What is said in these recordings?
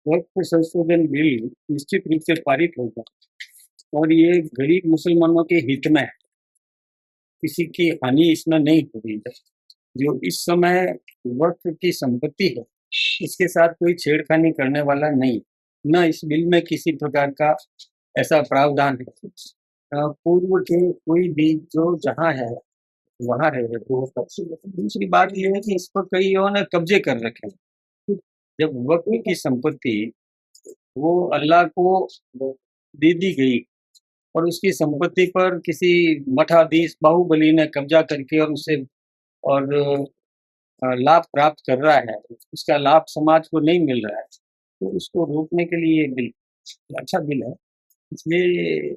वक्फ संशोधन बिल निश्चित रूप से पारित होगा और ये गरीब मुसलमानों के हित में है। किसी की हानि इसमें नहीं होगी। जो इस समय वक्फ की संपत्ति है, इसके साथ कोई छेड़खानी करने वाला नहीं, न इस बिल में किसी प्रकार का ऐसा प्रावधान है। पूर्व के कोई भी जो जहाँ है वहाँ रहे तो दूसरी बात ये है कि इस पर कईयों ने कब्जे कर रखे हैं। जब वक्फ की संपत्ति वो अल्लाह को दे दी गई और उसकी संपत्ति पर किसी मठाधीश बाहुबली ने कब्जा करके और उसे और लाभ प्राप्त कर रहा है, उसका लाभ समाज को नहीं मिल रहा है, तो उसको रोकने के लिए ये बिल अच्छा बिल है। इसलिए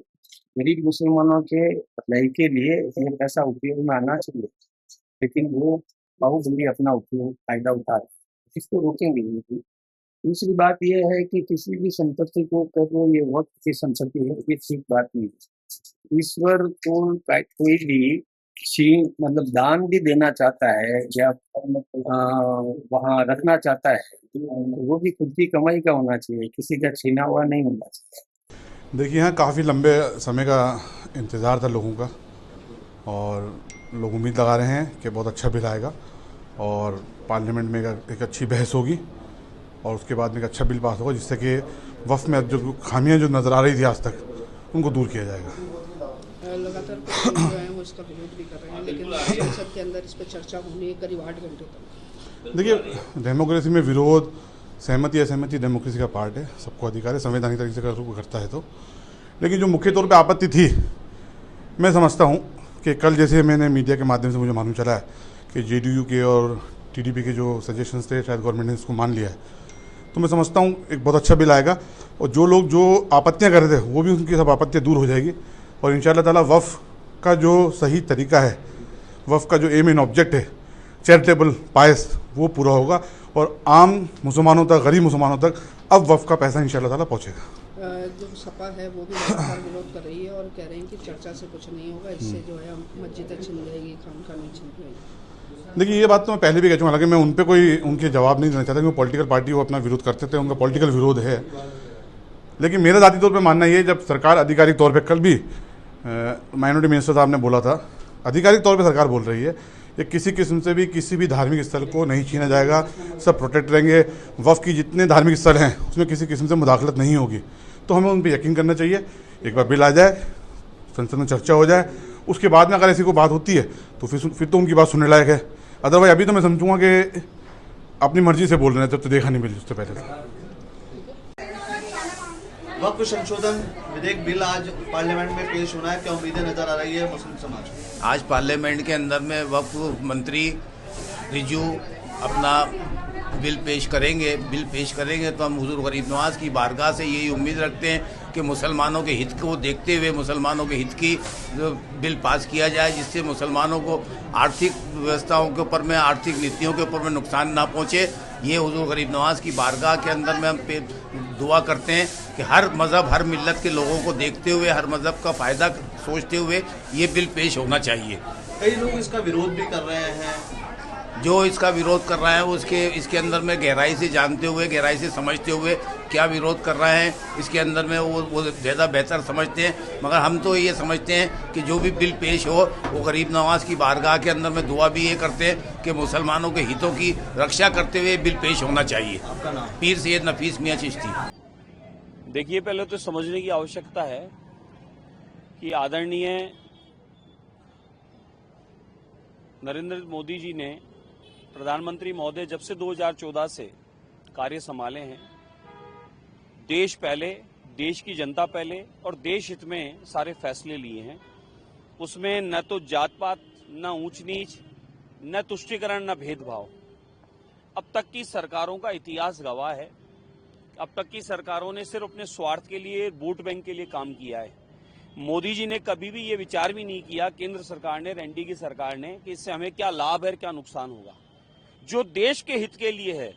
गरीब मुसलमानों के भलाई के लिए ये पैसा उपयोग में आना चाहिए, लेकिन वो बाहुबली अपना उपयोग फायदा उठा रहे हैं। इसको रोकेंगे नहीं। दूसरी बात ये है कि किसी भी संपत्ति को कहो ये वक्त की संपत्ति है, ये ठीक बात नहीं है। ईश्वर को कोई भी छीन मतलब दान भी देना चाहता है या वहाँ रखना चाहता है, तो वो भी खुद की कमाई का होना चाहिए, किसी का छीना हुआ नहीं होना चाहिए। देखिए, यहाँ काफ़ी लंबे समय का इंतज़ार था लोगों का और लोग उम्मीद लगा रहे हैं कि बहुत अच्छा बिल आएगा और पार्लियामेंट में एक अच्छी बहस होगी और उसके बाद में एक अच्छा बिल पास होगा जिससे कि वफ़ में जो खामियां जो नज़र आ रही थी आज तक उनको दूर किया जाएगा। लगातार कुछ जो है वो इसका विरोध भी कर रहे हैं, लेकिन संसद के अंदर इस पर चर्चा होनी है करीब 8 घंटे तक। देखिए, डेमोक्रेसी में विरोध, सहमति असहमति डेमोक्रेसी का पार्ट है, सबको अधिकार है संवैधानिक तरीके से करता है तो। लेकिन जो मुख्य तौर पे आपत्ति थी, मैं समझता हूँ कि कल जैसे मैंने मीडिया के माध्यम से मुझे मालूम चला है कि जेडीयू के और टीडीपी के जो सजेशंस थे शायद गवर्नमेंट ने इसको मान लिया है, तो मैं समझता हूँ एक बहुत अच्छा बिल आएगा और जो लोग जो आपत्तियाँ कर रहे थे वो भी उनकी सब आपत्तियाँ दूर हो जाएगी और इंशाअल्लाह ताला वफ़ का जो सही तरीका है, वफ़ का जो एम एंड ऑब्जेक्ट है चैरिटेबल पायस, वो पूरा होगा और आम मुसलमानों तक, गरीब मुसलमानों तक अब वफ़ का पैसा इंशाअल्लाह ताला पहुँचेगा। जो सपा है वो भी लगातार विरोध कर रही है और कह रहे हैं कि चर्चा से कुछ नहीं होगा, इससे जो है मस्जिदें छिन जाएगी, खानका नहीं छिन जाएगी। देखिए, ये बात तो मैं पहले भी कह चुका, हालांकि मैं उन पर कोई उनके जवाब नहीं देना चाहता क्योंकि पॉलिटिकल पार्टी वो अपना विरोध करते थे, उनका पॉलिटिकल विरोध है। लेकिन मेरा ज़ाती तौर पे मानना ये है, जब सरकार आधिकारिक तौर पे, कल भी माइनॉरिटी मिनिस्टर साहब ने बोला था, आधिकारिक तौर पे सरकार बोल रही है कि किसी किस्म से भी किसी भी धार्मिक स्थल को नहीं छीना जाएगा, सब प्रोटेक्ट रहेंगे, वफ़ की जितने धार्मिक स्थल हैं उसमें किसी किस्म से मुदाखलत नहीं होगी, तो हमें उन पर यकीन करना चाहिए। एक बार बिल आ जाए, संसद में चर्चा हो जाए, उसके बाद में अगर ऐसी कोई बात होती है तो फिर तो उनकी बात सुनने लायक है। अदरवाइज अभी तो मैं समझूंगा कि अपनी मर्जी से बोल रहे हैं, जब तो देखा नहीं बिल उससे पहले था। वक्फ संशोधन विधेयक बिल आज पार्लियामेंट में पेश होना है, क्या उम्मीदें नजर आ रही है मुस्लिम समाज को? आज पार्लियामेंट के अंदर में वक्फ मंत्री रिजू अपना बिल पेश करेंगे तो हम हुजूर गरीब नवाज की बारगाह से यही उम्मीद रखते हैं कि मुसलमानों के हित को देखते हुए मुसलमानों के हित की बिल पास किया जाए, जिससे मुसलमानों को आर्थिक व्यवस्थाओं के ऊपर में, आर्थिक नीतियों के ऊपर में नुकसान ना पहुँचे। ये हुजूर गरीब नवाज की बारगाह के अंदर में हम दुआ करते हैं कि हर मज़हब, हर मिल्लत के लोगों को देखते हुए, हर मज़हब का फ़ायदा सोचते हुए ये बिल पेश होना चाहिए। कई लोग इसका विरोध भी कर रहे हैं। जो इसका विरोध कर रहा है उसके इसके अंदर में गहराई से जानते हुए, गहराई से समझते हुए क्या विरोध कर रहे हैं, इसके अंदर में वो ज़्यादा बेहतर समझते हैं। मगर हम तो ये समझते हैं कि जो भी बिल पेश हो वो गरीब नवाज की बारगाह के अंदर में दुआ भी ये करते हैं कि मुसलमानों के हितों की रक्षा करते हुए बिल पेश होना चाहिए। आपका नाम? पीर सैयद नफीस मियाँ चिश्ती। देखिए, पहले तो समझने की आवश्यकता है कि आदरणीय नरेंद्र मोदी जी ने, प्रधानमंत्री महोदय, जब से 2014 से कार्य संभाले हैं, देश पहले, देश की जनता पहले और देश हित में सारे फैसले लिए हैं। उसमें न तो जात पात, न ऊंच नीच, न तुष्टीकरण, न भेदभाव। अब तक की सरकारों का इतिहास गवाह है। अब तक की सरकारों ने सिर्फ अपने स्वार्थ के लिए, वोट बैंक के लिए काम किया है। मोदी जी ने कभी भी ये विचार भी नहीं किया, केंद्र सरकार ने, एनडीए की सरकार ने, कि इससे हमें क्या लाभ है, क्या नुकसान होगा। जो देश के हित के लिए है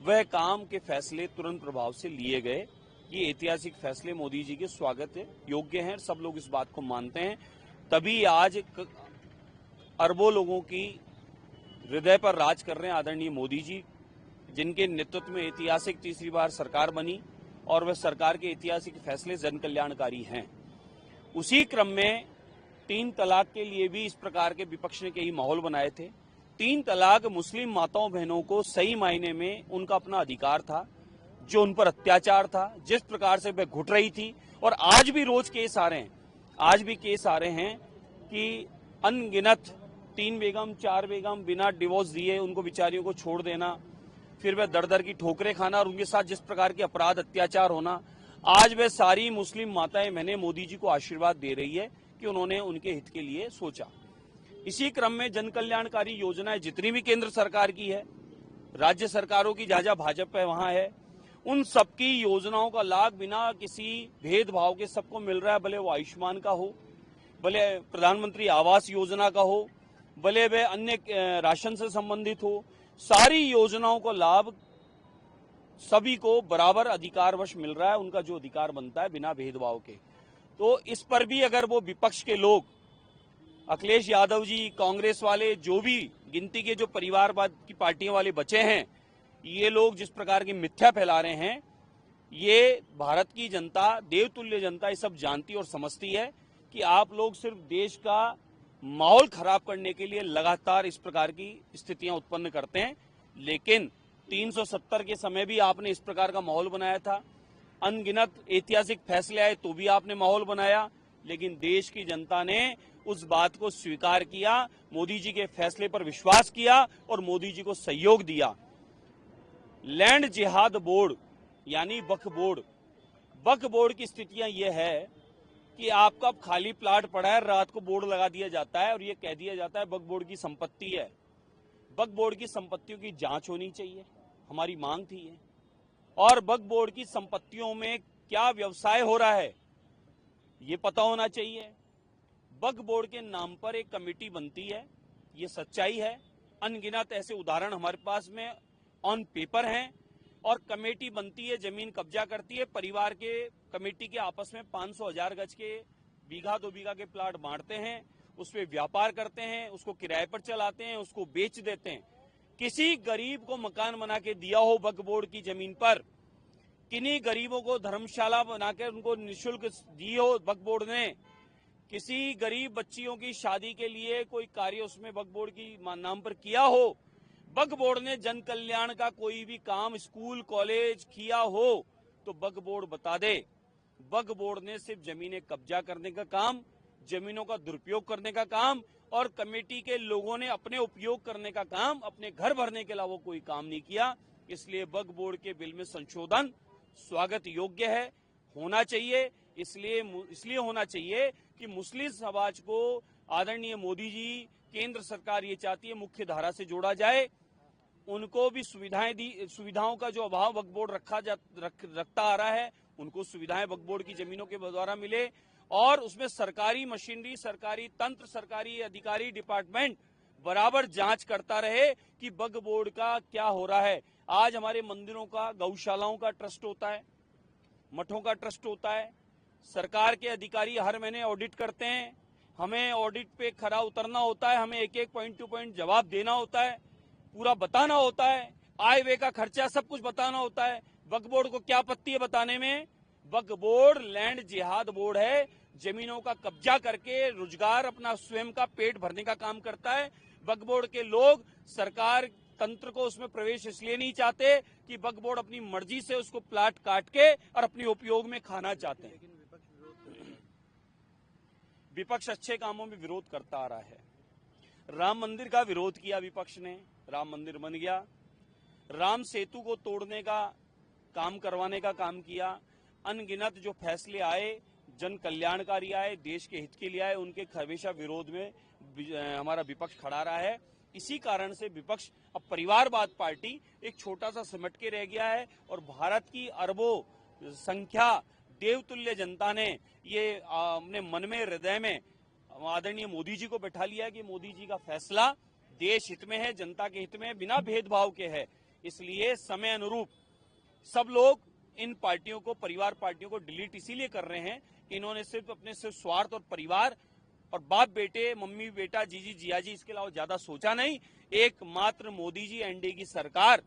वह काम के फैसले तुरंत प्रभाव से लिए गए। ये ऐतिहासिक फैसले मोदी जी के स्वागत योग्य हैं, सब लोग इस बात को मानते हैं। तभी आज अरबों लोगों की हृदय पर राज कर रहे हैं आदरणीय मोदी जी। जिनके नेतृत्व में ऐतिहासिक तीसरी बार सरकार बनी और वह सरकार के ऐतिहासिक फैसले जन कल्याणकारी हैं। उसी क्रम में 3 तलाक के लिए भी इस प्रकार के विपक्ष ने कई माहौल बनाए थे। 3 तलाक मुस्लिम माताओं बहनों को सही मायने में उनका अपना अधिकार था, जो उन पर अत्याचार था, जिस प्रकार से वह घुट रही थी। और आज भी रोज केस आ रहे हैं, आज भी केस आ रहे हैं कि अनगिनत 3 बेगम 4 बेगम बिना डिवोर्स दिए उनको बिचारियों को छोड़ देना, फिर वह दर दर की ठोकरें खाना और उनके साथ जिस प्रकार के अपराध अत्याचार होना। आज वह सारी मुस्लिम माताएं बहनें मोदी जी को आशीर्वाद दे रही है कि उन्होंने उनके हित के लिए सोचा। इसी क्रम में जन कल्याणकारी योजनाएं जितनी भी केंद्र सरकार की है, राज्य सरकारों की जहां जहां भाजपा है वहां है, उन सबकी योजनाओं का लाभ बिना किसी भेदभाव के सबको मिल रहा है। भले वो आयुष्मान का हो, भले प्रधानमंत्री आवास योजना का हो, भले वे अन्य राशन से संबंधित हो, सारी योजनाओं का लाभ सभी को बराबर अधिकारवश मिल रहा है, उनका जो अधिकार बनता है बिना भेदभाव के। तो इस पर भी अगर वो विपक्ष के लोग, अखिलेश यादव जी, कांग्रेस वाले, जो भी गिनती के जो परिवारवाद की पार्टियों वाले बचे हैं, ये लोग जिस प्रकार की मिथ्या फैला रहे हैं, ये भारत की जनता, देवतुल्य जनता ये सब जानती और समझती है कि आप लोग सिर्फ देश का माहौल खराब करने के लिए लगातार इस प्रकार की स्थितियां उत्पन्न करते हैं। लेकिन 370 के समय भी आपने इस प्रकार का माहौल बनाया था, अनगिनत ऐतिहासिक फैसले आए तो भी आपने माहौल बनाया, लेकिन देश की जनता ने उस बात को स्वीकार किया, मोदी जी के फैसले पर विश्वास किया और मोदी जी को सहयोग दिया। लैंड जिहाद बोर्ड यानी वक्फ बोर्ड की स्थितियां यह है कि आपका अब खाली प्लाट पड़ा है, रात को बोर्ड लगा दिया जाता है और ये कह दिया जाता है वक्फ बोर्ड की संपत्ति है। वक्फ बोर्ड की संपत्तियों की जांच होनी चाहिए, हमारी मांग थी ये। और वक्फ बोर्ड की संपत्तियों में क्या व्यवसाय हो रहा है ये पता होना चाहिए। वक्फ बोर्ड के नाम पर एक कमेटी बनती है, ये सच्चाई है। अनगिनत ऐसे उदाहरण हमारे पास में ऑन पेपर हैं। और कमेटी बनती है, जमीन कब्जा करती है, परिवार के कमेटी के आपस में 500,000 गज के बीघा 2 बीघा के प्लाट बांटते हैं, उसमें व्यापार करते हैं, उसको किराए पर चलाते हैं, उसको बेच देते हैं। किसी गरीब को मकान बना के दिया हो वक्फ बोर्ड की जमीन पर, किन्हीं गरीबों को धर्मशाला बनाकर उनको निःशुल्क दी हो वक्फ बोर्ड ने, किसी गरीब बच्चियों की शादी के लिए कोई कार्य उसमें वक्फ बोर्ड की नाम पर किया हो, वक्फ बोर्ड ने जन कल्याण का कोई भी काम स्कूल कॉलेज किया हो तो वक्फ बोर्ड बता दे। वक्फ बोर्ड ने सिर्फ जमीनें कब्जा करने का काम, जमीनों का दुरुपयोग करने का काम और कमेटी के लोगों ने अपने उपयोग करने का काम, अपने घर भरने के अलावा कोई काम नहीं किया। इसलिए वक्फ बोर्ड के बिल में संशोधन स्वागत योग्य है, होना चाहिए। इसलिए होना चाहिए कि मुस्लिम समाज को आदरणीय मोदी जी, केंद्र सरकार ये चाहती है मुख्य धारा से जोड़ा जाए, उनको भी सुविधाओं का जो अभाव वक्फ बोर्ड रखता आ रहा है, उनको सुविधाएं वक्फ बोर्ड की जमीनों के द्वारा मिले और उसमें सरकारी मशीनरी, सरकारी तंत्र, सरकारी अधिकारी, डिपार्टमेंट बराबर जांच करता रहे कि वक्फ बोर्ड का क्या हो रहा है। आज हमारे मंदिरों का, गौशालाओं का ट्रस्ट होता है, मठों का ट्रस्ट होता है, सरकार के अधिकारी हर महीने ऑडिट करते हैं, हमें ऑडिट पे खरा उतरना होता है, हमें एक एक पॉइंट टू पॉइंट जवाब देना होता है, पूरा बताना होता है, आय व्यय का खर्चा सब कुछ बताना होता है। वक्फ बोर्ड को क्या आपत्ति है बताने में? वक्फ बोर्ड लैंड जिहाद बोर्ड है, जमीनों का कब्जा करके रोजगार अपना स्वयं का पेट भरने का काम करता है। वक्फ बोर्ड के लोग सरकार तंत्र को उसमें प्रवेश इसलिए नहीं चाहते कि वक्फ बोर्ड अपनी मर्जी से उसको प्लाट काट के और अपने उपयोग में खाना चाहते हैं। विपक्ष अच्छे कामों में विरोध करता आ रहा है। राम मंदिर का विरोध किया विपक्ष ने, राम मंदिर बन गया। राम सेतु को तोड़ने का काम करवाने का काम किया। अनगिनत जो फैसले आए, जन कल्याणकारी आए, देश के हित के लिए आए, उनके हमेशा विरोध में हमारा विपक्ष खड़ा रहा है। इसी कारण से विपक्ष अब परिवारवाद पार्टी एक छोटा सा सिमट के रह गया है और भारत की अरबों संख्या देवतुल्य जनता ने ये अपने मन में, हृदय में आदरणीय मोदी जी को बैठा लिया है कि मोदी जी का फैसला देश हित में है, जनता के हित में है, बिना भेदभाव के है। इसलिए समय अनुरूप सब लोग इन पार्टियों को, परिवार पार्टियों को डिलीट इसीलिए कर रहे हैं कि इन्होंने सिर्फ स्वार्थ और परिवार और बाप बेटे, मम्मी बेटा, जीजी जिया जी, इसके अलावा ज्यादा सोचा नहीं। एकमात्र मोदी जी, एनडीए की सरकार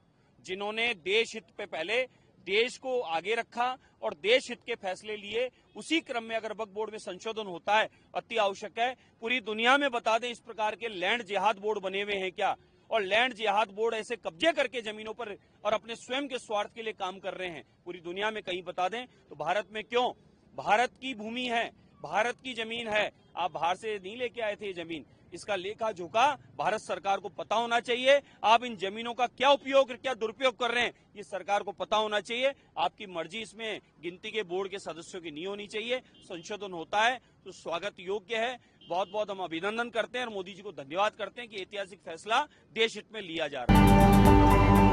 जिन्होंने देश हित पे पहले देश को आगे रखा और देश हित के फैसले लिए, उसी क्रम में अगर वक्फ बोर्ड में संशोधन होता है अति आवश्यक है। पूरी दुनिया में बता दें इस प्रकार के लैंड जिहाद बोर्ड बने हुए हैं क्या, और लैंड जिहाद बोर्ड ऐसे कब्जे करके जमीनों पर और अपने स्वयं के स्वार्थ के लिए काम कर रहे हैं, पूरी दुनिया में कहीं बता दें। तो भारत में क्यों? भारत की भूमि है, भारत की जमीन है, आप बाहर से नहीं लेके आए थे ये जमीन। इसका लेखा जोखा भारत सरकार को पता होना चाहिए। आप इन जमीनों का क्या उपयोग क्या दुरुपयोग कर रहे हैं, ये सरकार को पता होना चाहिए। आपकी मर्जी इसमें गिनती के बोर्ड के सदस्यों की नहीं होनी चाहिए। संशोधन होता है तो स्वागत योग्य है। बहुत बहुत हम अभिनंदन करते हैं और मोदी जी को धन्यवाद करते हैं कि ऐतिहासिक फैसला देश हित में लिया जा रहा है।